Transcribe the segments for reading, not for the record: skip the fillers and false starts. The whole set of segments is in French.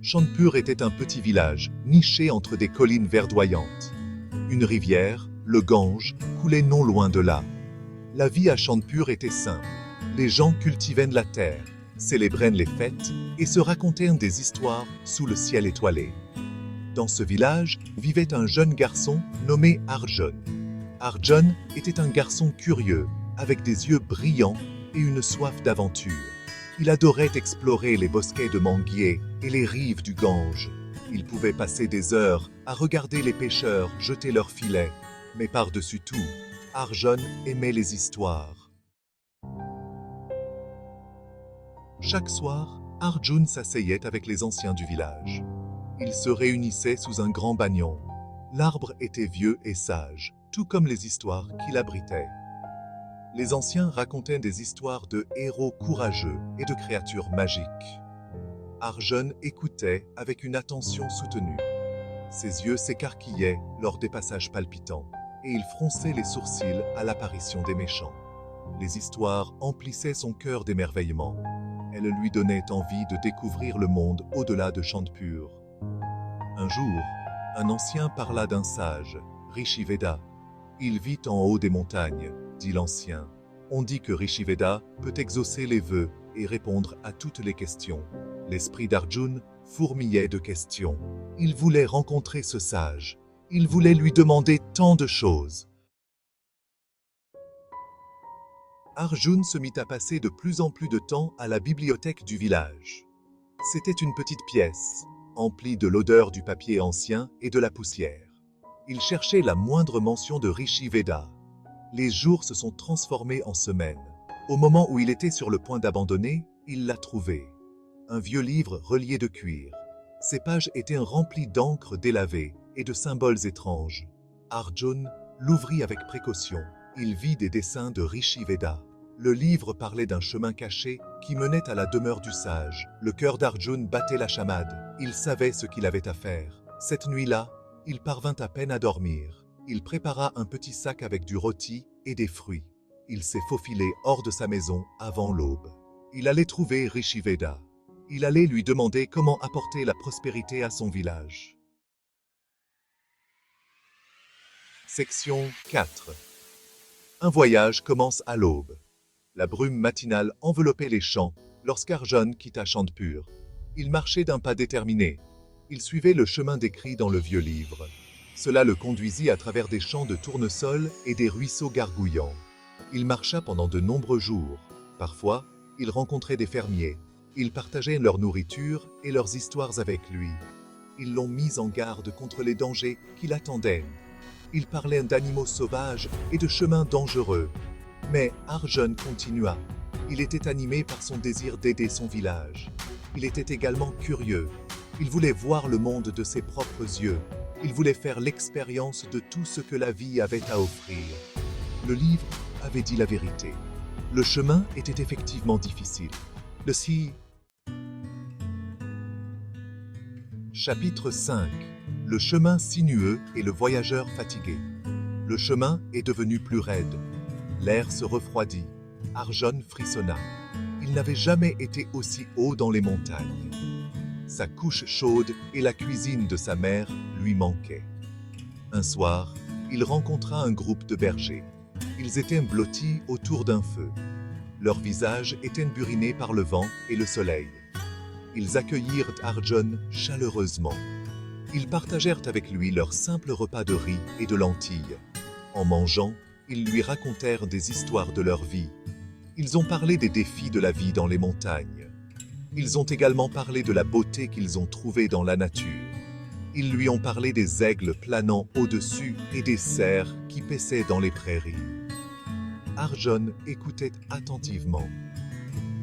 Chandpur était un petit village, niché entre des collines verdoyantes. Une rivière, le Gange, coulait non loin de là. La vie à Chandpur était simple. Les gens cultivaient la terre, célébraient les fêtes et se racontaient des histoires sous le ciel étoilé. Dans ce village vivait un jeune garçon nommé Arjun. Arjun était un garçon curieux, avec des yeux brillants et une soif d'aventure. Il adorait explorer les bosquets de manguiers et les rives du Gange. Il pouvait passer des heures à regarder les pêcheurs jeter leurs filets. Mais par-dessus tout, Arjun aimait les histoires. Chaque soir, Arjun s'asseyait avec les anciens du village. Ils se réunissaient sous un grand banyan. L'arbre était vieux et sage, tout comme les histoires qu'il abritait. Les anciens racontaient des histoires de héros courageux et de créatures magiques. Arjun écoutait avec une attention soutenue. Ses yeux s'écarquillaient lors des passages palpitants, et il fronçait les sourcils à l'apparition des méchants. Les histoires emplissaient son cœur d'émerveillement. Elles lui donnaient envie de découvrir le monde au-delà de Chandpur. Un jour, un ancien parla d'un sage, Rishiveda. Il vit en haut des montagnes, dit l'ancien. On dit que Rishiveda peut exaucer les vœux et répondre à toutes les questions. L'esprit d'Arjun fourmillait de questions. Il voulait rencontrer ce sage. Il voulait lui demander tant de choses. Arjun se mit à passer de plus en plus de temps à la bibliothèque du village. C'était une petite pièce, emplie de l'odeur du papier ancien et de la poussière. Il cherchait la moindre mention de Rishiveda. Les jours se sont transformés en semaines. Au moment où il était sur le point d'abandonner, il l'a trouvé. Un vieux livre relié de cuir. Ses pages étaient remplies d'encre délavée et de symboles étranges. Arjun l'ouvrit avec précaution. Il vit des dessins de Rishiveda. Le livre parlait d'un chemin caché qui menait à la demeure du sage. Le cœur d'Arjun battait la chamade. Il savait ce qu'il avait à faire. Cette nuit-là, il parvint à peine à dormir. Il prépara un petit sac avec du rôti et des fruits. Il s'est faufilé hors de sa maison avant l'aube. Il allait trouver Rishiveda. Il allait lui demander comment apporter la prospérité à son village. Section 4. Un voyage commence à l'aube. La brume matinale enveloppait les champs lorsqu'Arjun quitta Chandpur. Il marchait d'un pas déterminé. Il suivait le chemin décrit dans le vieux livre. Cela le conduisit à travers des champs de tournesol et des ruisseaux gargouillants. Il marcha pendant de nombreux jours. Parfois, il rencontrait des fermiers. Ils partageaient leur nourriture et leurs histoires avec lui. Ils l'ont mis en garde contre les dangers qui l'attendaient. Ils parlaient d'animaux sauvages et de chemins dangereux. Mais Arjun continua. Il était animé par son désir d'aider son village. Il était également curieux. Il voulait voir le monde de ses propres yeux. Il voulait faire l'expérience de tout ce que la vie avait à offrir. Le livre avait dit la vérité. Le chemin était effectivement difficile. Chapitre 5. Le chemin sinueux et le voyageur fatigué. Le chemin est devenu plus raide. L'air se refroidit. Arjun frissonna. Il n'avait jamais été aussi haut dans les montagnes. Sa couche chaude et la cuisine de sa mère lui manquaient. Un soir, il rencontra un groupe de bergers. Ils étaient blottis autour d'un feu. Leurs visages étaient burinés par le vent et le soleil. Ils accueillirent Arjun chaleureusement. Ils partagèrent avec lui leur simple repas de riz et de lentilles. En mangeant, ils lui racontèrent des histoires de leur vie. Ils ont parlé des défis de la vie dans les montagnes. Ils ont également parlé de la beauté qu'ils ont trouvée dans la nature. Ils lui ont parlé des aigles planant au-dessus et des cerfs qui paissaient dans les prairies. Arjun écoutait attentivement.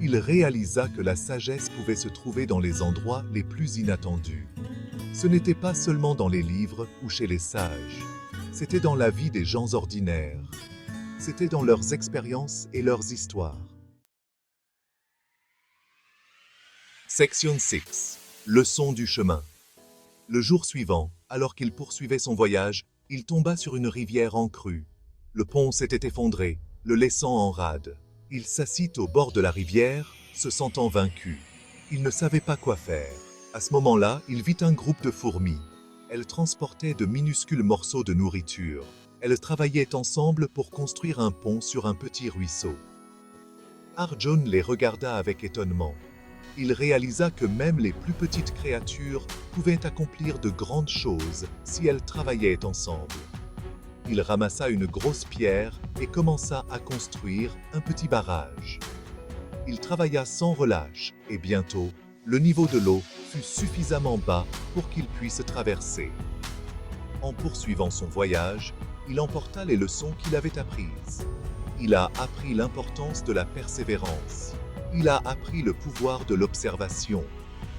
Il réalisa que la sagesse pouvait se trouver dans les endroits les plus inattendus. Ce n'était pas seulement dans les livres ou chez les sages. C'était dans la vie des gens ordinaires. C'était dans leurs expériences et leurs histoires. Section 6. Leçon du chemin. Le jour suivant, alors qu'il poursuivait son voyage, il tomba sur une rivière en crue. Le pont s'était effondré, le laissant en rade. Il s'assit au bord de la rivière, se sentant vaincu. Il ne savait pas quoi faire. À ce moment-là, il vit un groupe de fourmis. Elles transportaient de minuscules morceaux de nourriture. Elles travaillaient ensemble pour construire un pont sur un petit ruisseau. Arjun les regarda avec étonnement. Il réalisa que même les plus petites créatures pouvaient accomplir de grandes choses si elles travaillaient ensemble. Il ramassa une grosse pierre et commença à construire un petit barrage. Il travailla sans relâche et bientôt, le niveau de l'eau fut suffisamment bas pour qu'il puisse traverser. En poursuivant son voyage, il emporta les leçons qu'il avait apprises. Il a appris l'importance de la persévérance. Il a appris le pouvoir de l'observation.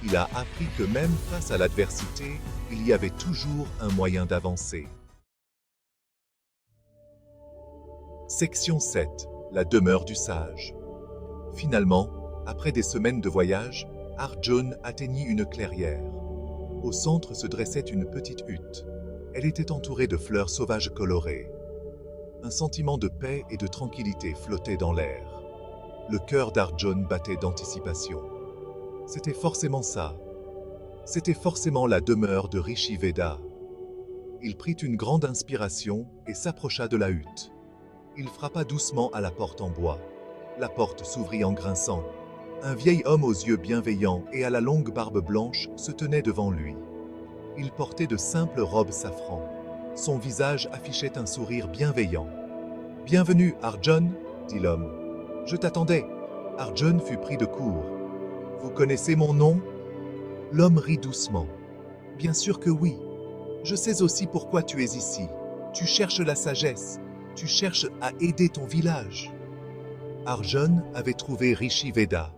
Il a appris que même face à l'adversité, il y avait toujours un moyen d'avancer. Section 7. La demeure du sage. Finalement, après des semaines de voyage, Arjun atteignit une clairière. Au centre se dressait une petite hutte. Elle était entourée de fleurs sauvages colorées. Un sentiment de paix et de tranquillité flottait dans l'air. Le cœur d'Arjun battait d'anticipation. C'était forcément ça. C'était forcément la demeure de Rishi Veda. Il prit une grande inspiration et s'approcha de la hutte. Il frappa doucement à la porte en bois. La porte s'ouvrit en grinçant. Un vieil homme aux yeux bienveillants et à la longue barbe blanche se tenait devant lui. Il portait de simples robes safran. Son visage affichait un sourire bienveillant. « Bienvenue, Arjun, » dit l'homme. « Je t'attendais. » Arjun fut pris de court. « Vous connaissez mon nom ?» L'homme rit doucement. « Bien sûr que oui. Je sais aussi pourquoi tu es ici. Tu cherches la sagesse. Tu cherches à aider ton village. » Arjun avait trouvé Rishi Veda.